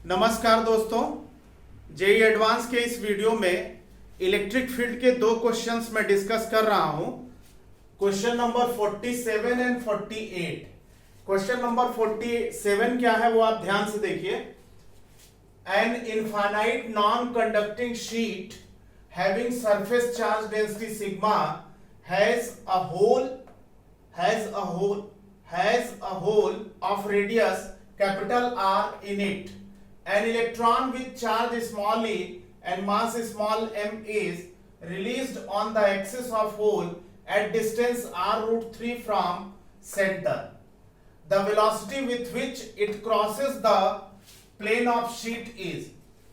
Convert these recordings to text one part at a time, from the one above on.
नमस्कार दोस्तों, JEE advance के इस वीडियो में इलेक्ट्रिक फील्ड के दो क्वेश्चंस मैं डिस्कस कर रहा हूं। Question number 47 and 48। Question number 47 क्या है वो आप ध्यान से देखिए। An infinite non conducting sheet having surface charge density sigma has a hole of radius capital R in it. An electron with charge small e and mass small m is released on the axis of hole at distance r root 3 from center. The velocity with which it crosses the plane of sheet is.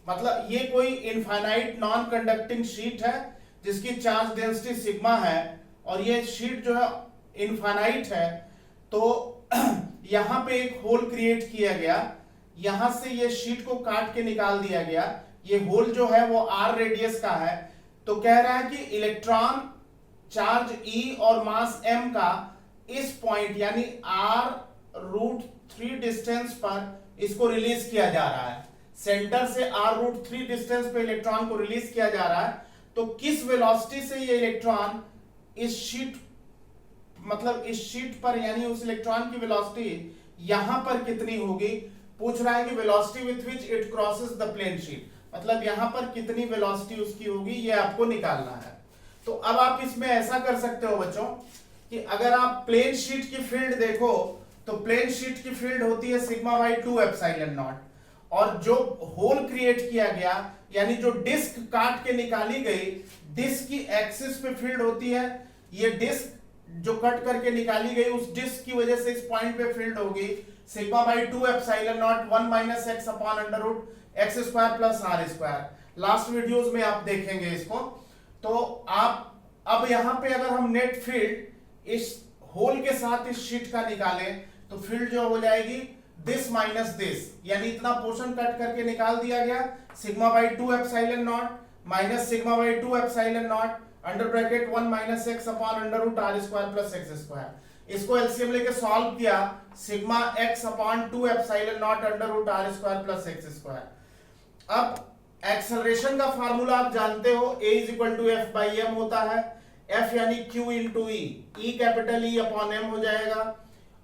मतलब ये कोई infinite non conducting sheet है जिसकी charge density sigma है और ये sheet जो है इनफाइनाइट है। तो यहां पे एक होल क्रिएट किया गया, यहां से ये शीट को काट के निकाल दिया गया। ये होल जो है वो r रेडियस का है। तो कह रहा है कि इलेक्ट्रॉन चार्ज e और मास m का इस पॉइंट यानी r√3 डिस्टेंस पर इसको रिलीज किया जा रहा है। सेंटर से r√3 डिस्टेंस पे इलेक्ट्रॉन को रिलीज किया जा रहा है। तो किस वेलोसिटी से ये इलेक्ट्रॉन इस शीट पर यानी उस इलेक्ट्रॉन की वेलोसिटी यहां पर कितनी होगी, पूछ रहा है कि velocity with which it crosses the plane sheet, मतलब यहां पर कितनी वेलोसिटी उसकी होगी ये आपको निकालना है। तो अब आप इसमें ऐसा कर सकते हो बच्चों कि अगर आप प्लेन शीट की फील्ड देखो तो प्लेन शीट की फील्ड होती है सिग्मा बाई 2 एप्सिलॉन नॉट, और जो होल क्रिएट किया गया यानी जो डिस्क काट के निकाली गई, डिस्क की एक्सिस पे फील्ड होती है। ये डिस्क जो कट करके निकाली गई उस डिस्क की वजह से इस पॉइंट पे फील्ड होगी sigma by 2 epsilon not 1 minus x upon under root x square plus r square. Last videos में आप देखेंगे इसको। तो आप अब यहां पे अगर हम नेट फील्ड इस होल के साथ इस शीट का निकालें तो फील्ड जो हो जाएगी दिस माइनस दिस, यानी इतना पोर्शन कट करके निकाल दिया गया sigma by 2 epsilon not minus sigma by 2 epsilon not under bracket 1 minus x upon under root are square plus x square. इसको एलसीएम लेके सॉल्व किया sigma x upon 2 epsilon not under root are square plus x square. अब acceleration का formula आप जानते हो, a is equal to F by M होता है। f यानी q into E, capital E upon m हो जाएगा।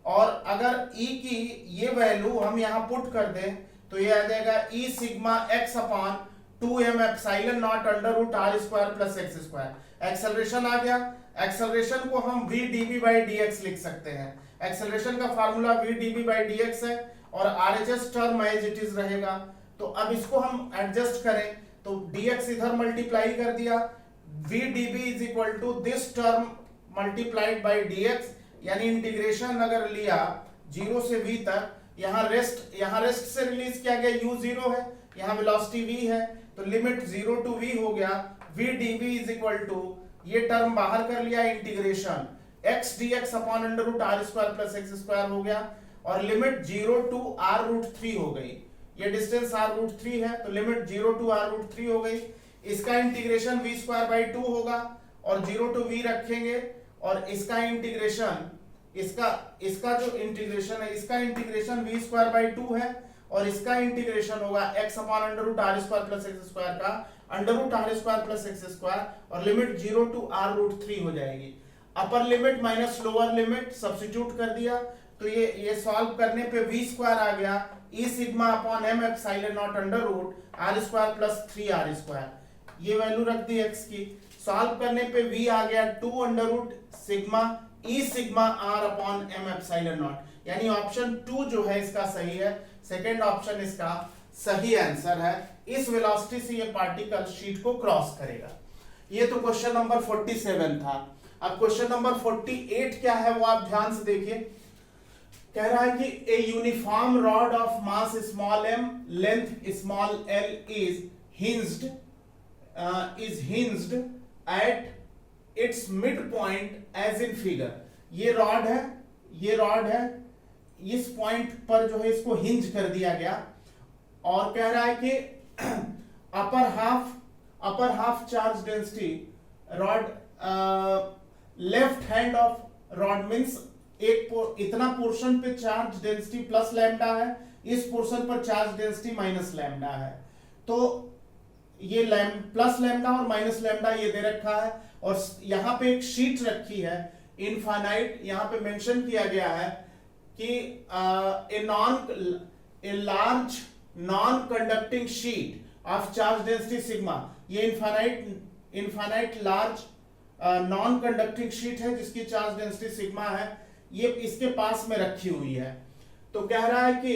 और अगर e की ये वैल्यू हम यहां पुट कर दें तो ये आ जाएगा e sigma x upon 2m epsilon not under root are square plus x square. Acceleration आ गया। एक्सेलरेशन को हम v dv बाई dx लिख सकते हैं। एक्सेलरेशन का formula v dv by dx है और RHS term as it is रहेगा। तो अब इसको हम एडजस्ट करें तो dx इधर मल्टीप्लाई कर दिया, v dv is equal to this term multiplied by dx, यानी इंटीग्रेशन अगर लिया 0 से v तक, यहाँ रेस्ट से रिलीज किया गया u 0 है, यहाँ वेलोसिटी v है, तो लिमिट 0 टू v हो गया। v dv is equal to ये टर्म बाहर कर लिया integration x dx upon under root are square plus x square हो गया और लिमिट 0 टू r√3 हो गई। ये डिस्टेंस r√3 है तो लिमिट 0 टू r√3 हो गई। इसका इंटीग्रेशन v स्क्वायर बाई 2 होगा और 0 टू v रखेंगे और इसका इंटीग्रेशन इसका जो इंटीग्रेशन है इसका इंटीग्रेशन v स्क्वायर बाई 2 है और इसका इंटीग्रेशन होगा x upon under root are square plus x square का under root are square plus x square और लिमिट 0 टू r√3 हो जाएगी। Upper limit minus lower limit substitute कर दिया तो ये सॉल्व करने पे v स्क्वायर आ गया e sigma upon m epsilon not under root are square plus 3r square. ये वैल्यू रख दी x की, सॉल्व करने पे v आ गया 2 under root sigma e sigma r अपॉन m एप्सिलॉन नॉट, यानी ऑप्शन 2 जो है इसका सही है। सेकेंड ऑप्शन इसका सही आंसर है। इस वेलोसिटी से ये पार्टिकल शीट को क्रॉस करेगा। ये तो क्वेश्चन नंबर 47 था। अब क्वेश्चन नंबर 48 क्या है वो आप ध्यान से देखिए। कह रहा है कि a uniform rod of mass small m length small l is hinged at its midpoint as in figure। ये रॉड है इस पॉइंट पर जो है इसको हिंज कर दिया गया और कह रहा है कि upper half charge density rod left hand of rod means इतना पोर्शन पे चार्ज डेंसिटी प्लस लैम्डा है, इस पोर्शन पर चार्ज डेंसिटी माइनस लैम्डा है। तो ये प्लस लैम्डा और माइनस लैम्डा ये दे रखा है, और यहां पे एक शीट रखी है इनफाइनाइट, यहां पे मेंशन किया गया है कि a large non conducting sheet of charge density sigma. ये infinite large non conducting sheet है जिसकी चार्ज डेंसिटी सिग्मा है, ये इसके पास में रखी हुई है। तो कह रहा है कि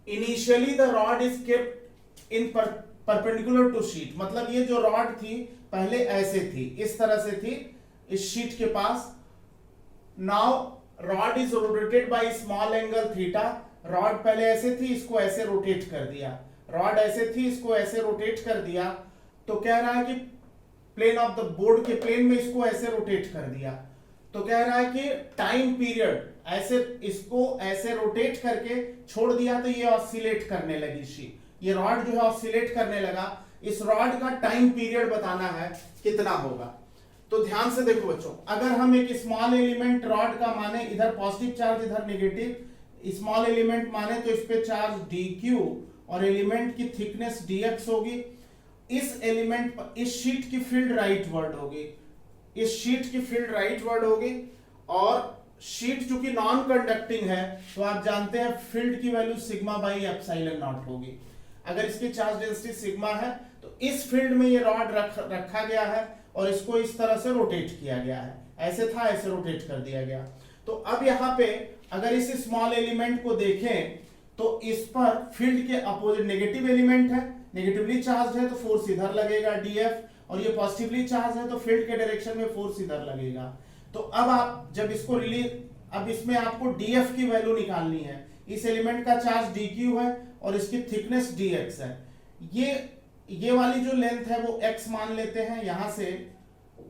initially the rod is kept in perpendicular to sheet, मतलब ये जो रॉड थी पहले ऐसे थी, इस तरह से थी इस शीट के पास। Now rod is rotated by small angle theta, rod पहले ऐसे थी, इसको ऐसे रोटेट कर दिया, रॉड ऐसे थी, इसको ऐसे रोटेट कर दिया। तो कह रहा है कि प्लेन ऑफ द बोर्ड के प्लेन में इसको ऐसे रोटेट कर दिया। तो कह रहा है कि टाइम पीरियड ऐसे इसको ऐसे रोटेट करके छोड़ दिया तो ये ऑसिलेट करने लगी शीट, ये रॉड जो है ऑसिलेट करने लगा। इस रॉड का टाइम पीरियड बताना है कितना होगा। तो ध्यान से देखो बच्चों, अगर हम एक स्मॉल एलिमेंट रॉड का माने, इधर पॉजिटिव चार्ज इधर नेगेटिव, स्मॉल एलिमेंट माने तो इस पे चार्ज dq और एलिमेंट की थिकनेस dx होगी। इस एलिमेंट पर इस शीट की फील्ड राइटवर्ड होगी, इस शीट की फील्ड राइटवर्ड होगी, और शीट चूंकि नॉन कंडक्टिंग है तो आप जानते हैं फील्ड की value sigma by epsilon not होगी। अगर इसकी चार्ज डेंसिटी सिग्मा है तो इस फील्ड में ये रॉड रखा गया है और इसको इस तरह से रोटेट किया गया है, ऐसे था ऐसे रोटेट कर दिया गया। तो अब यहाँ पे अगर इस स्मॉल एलिमेंट को देखें तो इस पर फील्ड के अपोजिट नेगेटिव एलिमेंट है, नेगेटिवली चार्ज है तो फोर्स इधर लगेगा df, और ये पॉजिटिवली चार्ज है तो फील्ड के डायरेक्शन में फोर्स इधर लगेगा। तो अब आप जब इसको रिलीज, अब इसमें आपको df की वैल्यू निकालनी है। इस एलिमेंट का चार्ज dq है और इसकी थिकनेस dx है। ये वाली जो लेंथ है वो x मान लेते हैं, यहां से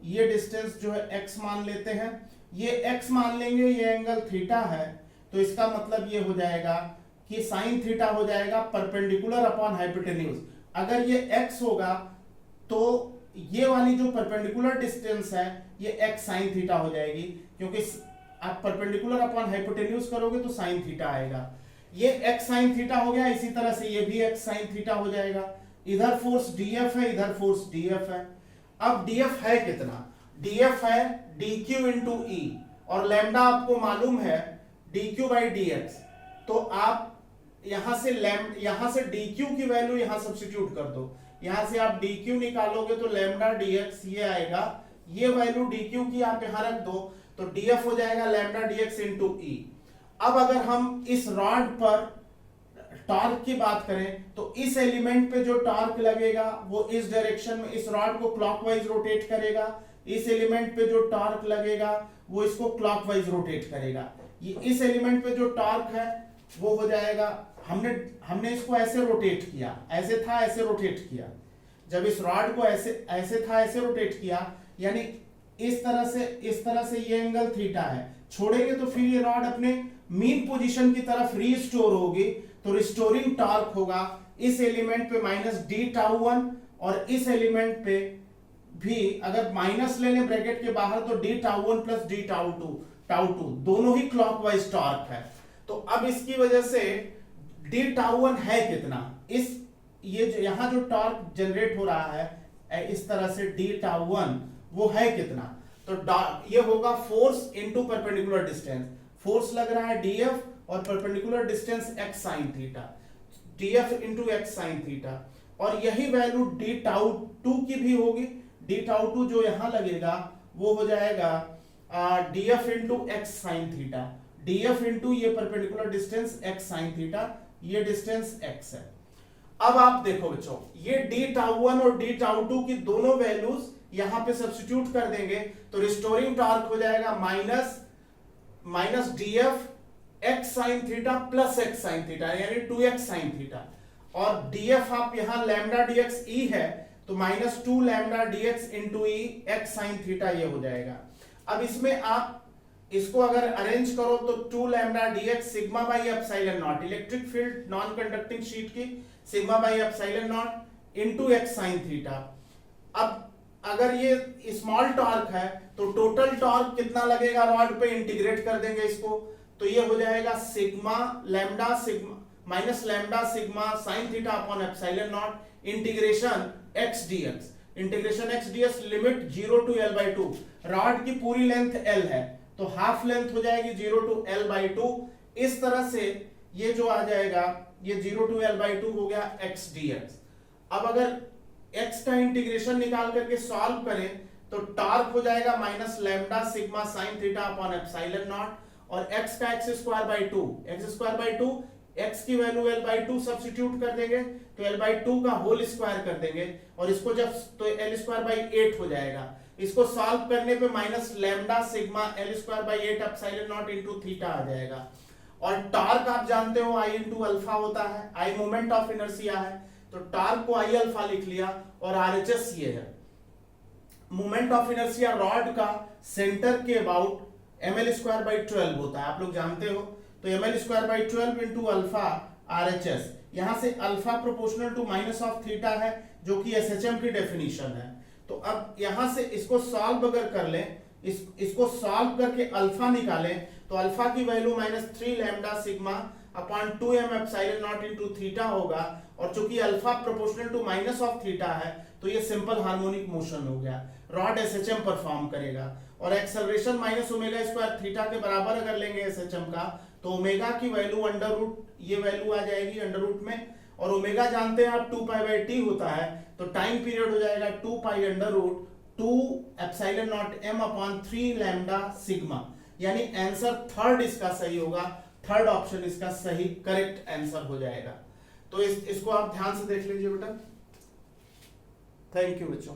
ये डिस्टेंस जो है x मान लेते हैं, ये x मान लेंगे, ये एंगल थीटा है, तो इसका मतलब ये हो जाएगा कि साइन थीटा हो जाएगा परपेंडिकुलर अपॉन हाइपोटेन्यूज। अगर ये x होगा तो ये वाली जो परपेंडिकुलर डिस्टेंस है ये x साइन थीटा हो जाएगी, क्योंकि आप परपेंडिकुलर अपॉन हाइपोटेन्यूज करोगे तो साइन थीटा आएगा। ये x साइन थीटा हो गया, इसी तरह से ये भी x साइन थीटा हो जाएगा। इधर फोर्स df है, इधर फोर्स df है। अब df है कितना? df है dq इंटू e, और लैम्डा आपको मालूम है dq बाई dx। तो आप यहां से dq की वैल्यू यहां सब्स्टिट्यूट कर दो, यहां से आप dq निकालोगे तो लैम्डा dx ये आएगा, ये वैल्यू dq की आप यहां रख दो तो df हो जाएगा लैम्डा dx इंटू e। अब अगर हम इस रॉड पर टॉर्क की बात करें तो इस एलिमेंट पे जो टॉर्क लगेगा वो इस डायरेक्शन में इस रॉड को क्लॉकवाइज रोटेट करेगा, इस एलिमेंट पे जो टॉर्क लगेगा वो इसको क्लॉकवाइज रोटेट करेगा। ये इस एलिमेंट पे जो टॉर्क है वो हो जाएगा, हमने इसको ऐसे रोटेट किया, ऐसे था ऐसे रोटेट किया, जब इस रॉड को ऐसे था ऐसे रोटेट किया, यानी इस तरह से ये एंगल थीटा है, छोड़ेंगे तो फिर ये रॉड अपने मीन पोजीशन की तरफ रीस्टोर होगी, तो रिस्टोरिंग टॉर्क होगा इस एलिमेंट पे माइनस डी टाउ 1, और इस एलिमेंट पे भी अगर माइनस ले लें ब्रैकेट के बाहर तो D tau 1 plus D tau 2 दोनों ही क्लॉकवाइज टॉर्क है। तो अब इसकी वजह से डी टाउ 1 है कितना, ये जो यहां जो टॉर्क जनरेट हो रहा है इस तरह से डी टाउ 1 वो है कितना, तो ये होगा force into perpendicular distance, force लग रहा है df और perpendicular distance x sin theta, df into x sin theta, और यही वैल्यू d टाउ 2 की भी होगी, d टाउ 2 जो यहां लगेगा वो हो जाएगा df into x sin theta, df into ये perpendicular distance x sin theta, ये डिस्टेंस x है। अब आप देखो बच्चों, ये d टाउ 1 और d टाउ 2 की दोनों वैल्यूज यहां पे सब्स्टिट्यूट कर देंगे तो रिस्टोरिंग टॉर्क हो जाएगा minus df x sin theta plus x sin theta, यानी 2x sin थीटा, और df आप यहां लैम्डा dx e है तो minus 2 lambda dx into e x sin theta ये हो जाएगा। अब इसमें आप इसको अगर अरेंज करो तो 2 lambda dx sigma by epsilon naught, electric field non conducting sheet की sigma by epsilon naught into x sin theta. अब अगर ये स्मॉल टॉर्क है तो टोटल टॉर्क कितना लगेगा रॉड पे, इंटीग्रेट कर देंगे इसको तो ये हो जाएगा sigma lambda sigma minus lambda sigma sine theta upon epsilon not integration x dx। Integration x dx limit 0 to l/2। Rod की पूरी लेंथ l है तो हाफ लेंथ हो जाएगी 0 टू l/2। इस तरह से ये जो आ जाएगा ये 0 टू l/2 हो गया x dx। अब अगर x का इंटीग्रेशन निकाल करके सॉल्व करें तो टॉर्क हो जाएगा minus lambda sigma sine theta upon epsilon not और x का x² x की वैल्यू l/2 सब्स्टिट्यूट कर देंगे तो l/2 का होल स्क्वायर कर देंगे और इसको जब तो l²/8 हो जाएगा। इसको सॉल्व करने पे minus lambda sigma l²/8 epsilon not into theta आ जाएगा। और टॉर्क आप जानते हो I इंटू अल्फा होता है, I मोमेंट ऑफ इनर्शिया है तो टॉर्क को I अल्फा लिख लिया और RHS ये है। मोमेंट ऑफ इनर्शिया रॉड का सेंटर के अबाउट ml²/12 होता है, आप लोग जानते हो। तो ml²/12 इंटू अल्फा RHS, यहां से alpha proportional to minus of theta है जो कि SHM की डेफिनेशन है। तो अब यहां से इसको सॉल्व अगर कर लें, इसको सॉल्व करके अल्फा निकालें तो अल्फा की value -3 lambda sigma upon 2m epsilon not into theta होगा और चूंकि alpha proportional to minus of theta है तो ये सिंपल हार्मोनिक मोशन हो गया। रॉड SHM परफॉर्म करेगा और acceleration minus omega square theta के बराबर अगर लेंगे SHM का तो ओमेगा की वैल्यू अंडर रूट ये वैल्यू आ जाएगी अंडर रूट में और ओमेगा जानते हैं आप 2π/t होता है तो टाइम पीरियड हो जाएगा 2π under root 2 epsilon naught m upon 3 lambda sigma. यानी आंसर थर्ड इसका सही होगा, थर्ड ऑप्शन इसका सही करेक्ट आंसर हो जाएगा। तो इसको आप ध्यान से देख लीजिए बेटा। थैंक यू बच्चों।